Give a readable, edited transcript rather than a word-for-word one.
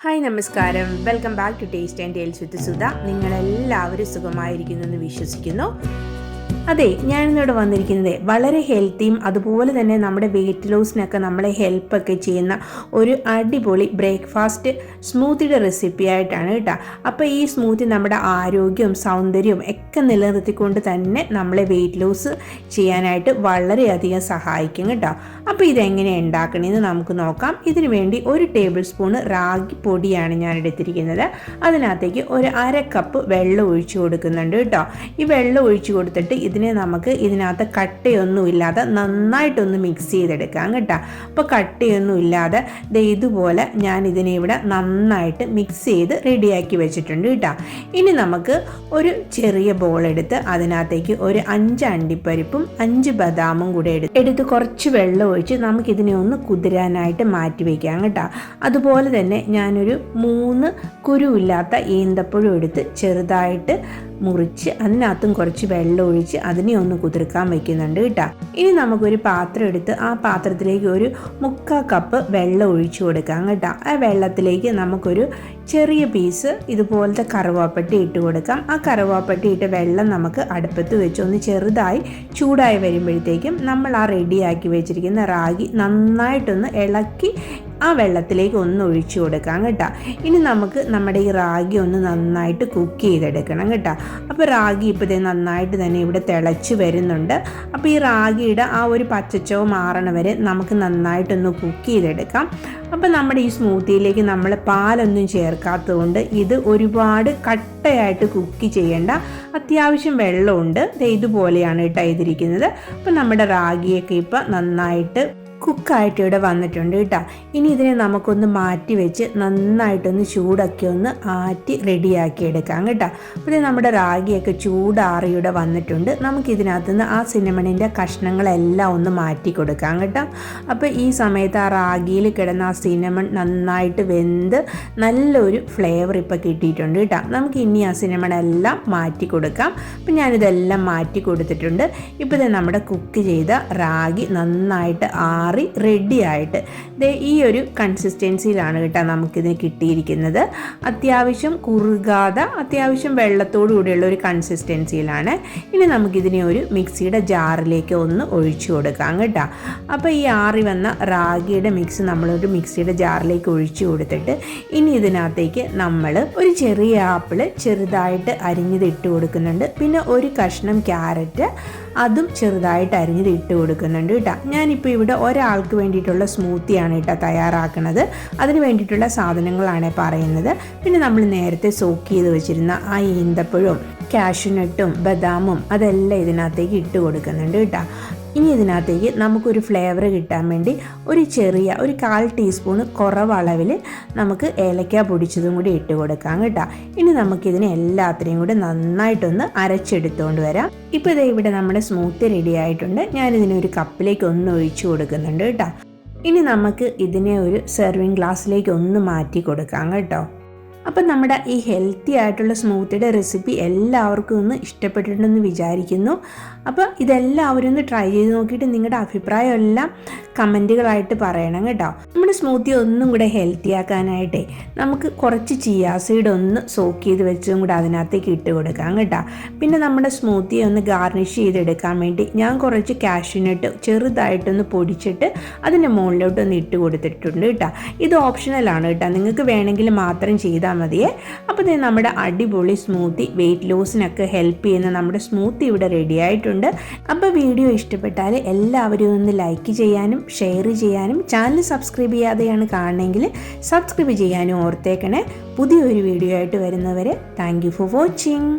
Hi നമസ്കാരം, welcome back to taste and tales with Sudha. നിങ്ങളെല്ലാവരും സുഖമായിരിക്കുന്നു എന്ന് വിശ്വസിക്കുന്നു. അതെ, ഞാനിന്നിവിടെ വന്നിരിക്കുന്നത് വളരെ ഹെൽത്തിയും അതുപോലെ തന്നെ നമ്മുടെ വെയിറ്റ് ലോസിനൊക്കെ നമ്മളെ ഹെൽപ്പൊക്കെ ചെയ്യുന്ന ഒരു അടിപൊളി ബ്രേക്ക്ഫാസ്റ്റ് സ്മൂത്തിയുടെ റെസിപ്പി ആയിട്ടാണ് കേട്ടോ. അപ്പോൾ ഈ സ്മൂത്തി നമ്മുടെ ആരോഗ്യവും സൗന്ദര്യവും ഒക്കെ നിലനിർത്തിക്കൊണ്ട് തന്നെ നമ്മളെ വെയിറ്റ് ലോസ് ചെയ്യാനായിട്ട് വളരെയധികം സഹായിക്കും കേട്ടോ. അപ്പോൾ ഇതെങ്ങനെയാണ് ഉണ്ടാക്കണമെന്ന് നമുക്ക് നോക്കാം. ഇതിനു വേണ്ടി 1 ടേബിൾ സ്പൂൺ റാഗി പൊടിയാണ് ഞാൻ എടുത്തിരിക്കുന്നത്. അതിനകത്തേക്ക് ഒരു 1/2 കപ്പ് വെള്ളം ഒഴിച്ചു കൊടുക്കുന്നുണ്ട് കേട്ടോ. ഈ വെള്ളം ഒഴിച്ചു കൊടുത്തിട്ട് ഇതിനെ നമുക്ക് ഇതിനകത്ത് കട്ടയൊന്നും ഇല്ലാതെ നന്നായിട്ടൊന്ന് മിക്സ് ചെയ്തെടുക്കാം കേട്ടോ. അപ്പോൾ കട്ടയൊന്നും ഇല്ലാതെ ഇതുപോലെ ഞാൻ ഇതിനെ ഇവിടെ നന്നായിട്ട് മിക്സ് ചെയ്ത് റെഡിയാക്കി വെച്ചിട്ടുണ്ട് കേട്ടോ. ഇനി നമുക്ക് ഒരു ചെറിയ ബോൾ എടുത്ത് അതിനകത്തേക്ക് ഒരു 5 അണ്ടിപ്പരിപ്പും 5 ബദാമും കൂടെ എടുത്ത് കുറച്ച് വെള്ളം ഒഴിച്ച് നമുക്കിതിനെ ഒന്ന് കുതിരാനായിട്ട് മാറ്റി വയ്ക്കാം കേട്ടോ. അതുപോലെ തന്നെ ഞാനൊരു 3 കുരുവില്ലാത്ത ഈന്തപ്പഴം എടുത്ത് ചെറുതായിട്ട് മുറിച്ച് അതിനകത്തും കുറച്ച് വെള്ളം ഒഴിച്ച് അതിനെ ഒന്ന് കുതിർക്കാൻ വയ്ക്കുന്നുണ്ട് കേട്ടോ. ഇനി നമുക്കൊരു പാത്രം എടുത്ത് ആ പാത്രത്തിലേക്ക് ഒരു 3/4 കപ്പ് വെള്ളം ഒഴിച്ചു കൊടുക്കാം കേട്ടോ. ആ വെള്ളത്തിലേക്ക് നമുക്കൊരു ചെറിയ പീസ് ഇതുപോലത്തെ കറുവാപ്പട്ടി ഇട്ട് കൊടുക്കാം. ആ കറുവാപ്പട്ടി ഇട്ട് വെള്ളം നമുക്ക് അടുപ്പത്ത് വെച്ച് ഒന്ന് ചെറുതായി ചൂടായി വരുമ്പോഴത്തേക്കും നമ്മൾ ആ റെഡിയാക്കി വെച്ചിരിക്കുന്ന റാഗി നന്നായിട്ടൊന്ന് ഇളക്കി ആ വെള്ളത്തിലേക്ക് ഒന്ന് ഒഴിച്ചു കൊടുക്കാം കേട്ടോ. ഇനി നമുക്ക് നമ്മുടെ ഈ റാഗി ഒന്ന് നന്നായിട്ട് കുക്ക് ചെയ്തെടുക്കണം കേട്ടോ. അപ്പോൾ റാഗി ഇപ്പോൾ നന്നായിട്ട് തന്നെ ഇവിടെ തിളച്ച് വരുന്നുണ്ട്. അപ്പോൾ ഈ റാഗിയുടെ ആ ഒരു പച്ചച്ചോ മാറണ വരെ നമുക്ക് നന്നായിട്ടൊന്ന് കുക്ക് ചെയ്തെടുക്കാം. അപ്പോൾ നമ്മുടെ ഈ സ്മൂത്തിയിലേക്ക് നമ്മൾ പാലൊന്നും ചേർക്കാത്തത് കൊണ്ട് ഇത് ഒരുപാട് കട്ടയായിട്ട് കുക്ക് ചെയ്യേണ്ട, അത്യാവശ്യം വെള്ളമുണ്ട്. ഇതുപോലെയാണ് കേട്ടോ ഇതിരിക്കുന്നത്. അപ്പോൾ നമ്മുടെ റാഗിയൊക്കെ ഇപ്പോൾ നന്നായിട്ട് കുക്കായിട്ട് ഇവിടെ വന്നിട്ടുണ്ട് കേട്ടോ. ഇനി ഇതിനെ നമുക്കൊന്ന് മാറ്റി വെച്ച് നന്നായിട്ടൊന്ന് ചൂടൊക്കെ ഒന്ന് ആറ്റി റെഡിയാക്കി എടുക്കാം കേട്ടോ. അപ്പോൾ നമ്മുടെ റാഗിയൊക്കെ ചൂടാറിയുടെ വന്നിട്ടുണ്ട്. നമുക്കിതിനകത്തുനിന്ന് ആ സിനമണിൻ്റെ കഷ്ണങ്ങളെല്ലാം ഒന്ന് മാറ്റി കൊടുക്കാം കേട്ടോ. അപ്പോൾ ഈ സമയത്ത് ആ റാഗിയിൽ കിടന്ന ആ സിനമൺ നന്നായിട്ട് വെന്ത് നല്ലൊരു ഫ്ലേവർ ഇപ്പോൾ കിട്ടിയിട്ടുണ്ട് കേട്ടോ. നമുക്ക് ഇനി ആ സിനമണെല്ലാം മാറ്റി കൊടുക്കാം. അപ്പോൾ ഞാനിതെല്ലാം മാറ്റി കൊടുത്തിട്ടുണ്ട്. ഇപ്പോൾ നമ്മുടെ കുക്ക് ചെയ്ത റാഗി നന്നായിട്ട് റെഡി ആയിട്ട് ഈ ഒരു കൺസിസ്റ്റൻസിയിലാണ് കേട്ടോ നമുക്കിതിന് കിട്ടിയിരിക്കുന്നത്. അത്യാവശ്യം കുറുകാതെ അത്യാവശ്യം വെള്ളത്തോടു കൂടിയുള്ള ഒരു കൺസിസ്റ്റൻസിയിലാണ്. ഇനി നമുക്കിതിനെ ഒരു മിക്സിയുടെ ജാറിലേക്ക് ഒന്ന് ഒഴിച്ചു കൊടുക്കാം കേട്ടോ. അപ്പോൾ ഈ ആറി വന്ന റാഗിയുടെ മിക്സ് നമ്മളൊരു മിക്സിയുടെ ജാറിലേക്ക് ഒഴിച്ചു കൊടുത്തിട്ട് ഇനി ഇതിനകത്തേക്ക് നമ്മൾ ഒരു ചെറിയ ആപ്പിൾ ചെറുതായിട്ട് അരിഞ്ഞത് ഇട്ട് കൊടുക്കുന്നുണ്ട്. പിന്നെ ഒരു കഷ്ണം ക്യാരറ്റ് അതും ചെറുതായിട്ട് അരിഞ്ഞത് ഇട്ട് കൊടുക്കുന്നുണ്ട് കേട്ടോ. ഞാനിപ്പോൾ ഇവിടെ ഒരാൾക്ക് വേണ്ടിയിട്ടുള്ള സ്മൂത്തിയാണ് കേട്ടോ തയ്യാറാക്കുന്നത്. അതിന് വേണ്ടിയിട്ടുള്ള സാധനങ്ങളാണ് പറയുന്നത്. പിന്നെ നമ്മൾ നേരത്തെ സോക്ക് ചെയ്ത് വെച്ചിരുന്ന ആ ഈന്തപ്പഴവും കാഷ്യൂനട്ടും ബദാമും അതെല്ലാം ഇതിനകത്തേക്ക് ഇട്ട് കൊടുക്കുന്നുണ്ട് കേട്ടോ. ഇനി ഇതിനകത്തേക്ക് നമുക്കൊരു ഫ്ലേവർ കിട്ടാൻ വേണ്ടി ഒരു 1/4 ടീസ്പൂൺ കുറവ് അളവിൽ നമുക്ക് ഏലക്ക പൊടിച്ചതും കൂടി ഇട്ട് കൊടുക്കാം കേട്ടോ. ഇനി നമുക്കിതിനെ എല്ലാത്തിനെയും കൂടി നന്നായിട്ടൊന്ന് അരച്ചെടുത്തുകൊണ്ട് വരാം. ഇപ്പോൾ ഇവിടെ നമ്മുടെ സ്മൂത്തി റെഡി ആയിട്ടുണ്ട്. ഞാനിതിനെ ഒരു കപ്പിലേക്ക് ഒന്ന് ഒഴിച്ചു കൊടുക്കുന്നുണ്ട് കേട്ടോ. ഇനി നമുക്ക് ഇതിനെ ഒരു സെർവിങ് ഗ്ലാസ്സിലേക്ക് ഒന്ന് മാറ്റി കൊടുക്കാം കേട്ടോ. അപ്പം നമ്മുടെ ഈ ഹെൽത്തി ആയിട്ടുള്ള സ്മൂത്തിയുടെ റെസിപ്പി എല്ലാവർക്കും ഒന്ന് ഇഷ്ടപ്പെട്ടിട്ടുണ്ടെന്ന് വിചാരിക്കുന്നു. അപ്പോൾ ഇതെല്ലാവരും ഒന്ന് ട്രൈ ചെയ്ത് നോക്കിയിട്ട് നിങ്ങളുടെ അഭിപ്രായം എല്ലാം കമൻറ്റുകളായിട്ട് പറയണം കേട്ടോ. നമ്മുടെ സ്മൂത്തി ഒന്നും കൂടെ ഹെൽത്തി ആക്കാനായിട്ടേ നമുക്ക് കുറച്ച് ചിയാ സീഡ് ഒന്ന് സോക്ക് ചെയ്ത് വെച്ചതും കൂടെ അതിനകത്തേക്ക് ഇട്ട് കൊടുക്കാം കേട്ടോ. പിന്നെ നമ്മുടെ സ്മൂത്തിയെ ഒന്ന് ഗാർണിഷ് ചെയ്തെടുക്കാൻ വേണ്ടി ഞാൻ കുറച്ച് കാഷ്യൂനട്ട് ചെറുതായിട്ടൊന്ന് പൊടിച്ചിട്ട് അതിൻ്റെ മുകളിലോട്ടൊന്ന് ഇട്ട് കൊടുത്തിട്ടുണ്ട് കേട്ടോ. ഇത് ഓപ്ഷണലാണ് കേട്ടോ, നിങ്ങൾക്ക് വേണമെങ്കിൽ മാത്രം ചെയ്താൽ മതിയേ. അപ്പോൾ നമ്മുടെ അടിപൊളി സ്മൂത്തി വെയിറ്റ് ലോസിനൊക്കെ ഹെൽപ്പ് ചെയ്യുന്ന നമ്മുടെ സ്മൂത്തി ഇവിടെ റെഡി ആയിട്ടുണ്ട്. അപ്പോൾ വീഡിയോ ഇഷ്ടപ്പെട്ടാൽ എല്ലാവരും ഒന്ന് ലൈക്ക് ചെയ്യാനും ഷെയർ ചെയ്യാനും ചാനൽ സബ്സ്ക്രൈബ് ചെയ്യാതെയാണ് കാണണമെങ്കിൽ സബ്സ്ക്രൈബ് ചെയ്യാനും ഓർത്തേക്കണേ. പുതിയൊരു വീഡിയോ ആയിട്ട് വരുന്നവരെ താങ്ക് യു ഫോർ വാച്ചിങ്.